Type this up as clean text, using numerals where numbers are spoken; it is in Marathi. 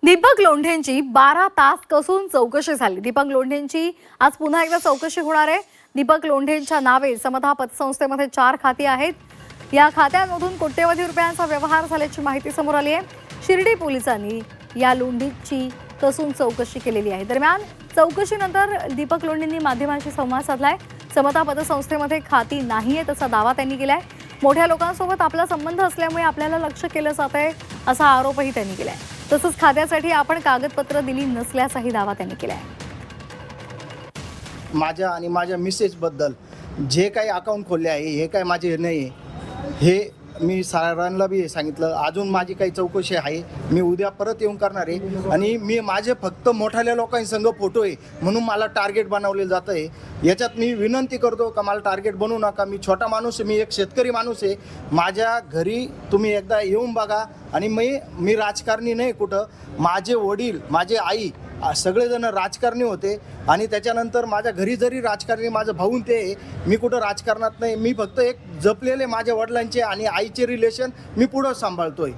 दीपक लोंढेंची 12 तास कसून चौकशी झाली। दीपक लोंढेंची आज पुन्हा एकदा चौकशी होणार आहे। दीपक लोंढेंच्या नावे समता पतसंस्थेमध्ये 4 खाती आहेत। या खात्यांमधून कोट्यवधी रुपयांचा व्यवहार झाल्याची माहिती समोर आली आहे। शिर्डी पोलिसांनी या लोंढेंची कसून चौकशी केलेली आहे। दरम्यान चौकशीनंतर दीपक लोंढेंनी माध्यमांशी संवाद साधलाय। समता पतसंस्थेमध्ये खाती नाहीये असा दावा त्यांनी केलाय। मोठ्या लोकांसोबत आपला संबंध असल्यामुळे आपल्याला लक्ष केलं जातंय असा आरोपही त्यांनी केलाय। तसंच खात्यासाठी आपण कागदपत्र दिली नसल्याचाही दावा त्यांनी केलाय। माझ्या आणि माझ्या मिसेसबद्दल जे काही अकाउंट खोलले आहे हे काय माझे नाही, हे मी सरांना बी सांगितलं। अजून माझी काही चौकशी आहे, मी उद्या परत येऊन करणार आहे। आणि मी माझे फक्त मोठ्या लोकांसंग फोटो आहे म्हणून मला टार्गेट बनवलेलं जातं आहे। याच्यात मी विनंती करतो का मला टार्गेट बनवू नका। मी छोटा माणूस आहे, मी एक शेतकरी माणूस आहे। माझ्या घरी तुम्ही एकदा येऊन बघा। आणि मी राजकारणी नाही कुठं, माझे वडील माझे आई सगळेजण राजकारणी होते। आणि त्याच्यानंतर माझ्या घरी जरी राजकारणी माझं भाऊन ते, मी कुठं राजकारणात नाही। मी फक्त एक जपलेले माझ्या वडिलांचे आणि आईचे रिलेशन मी पुढं सांभाळतोय।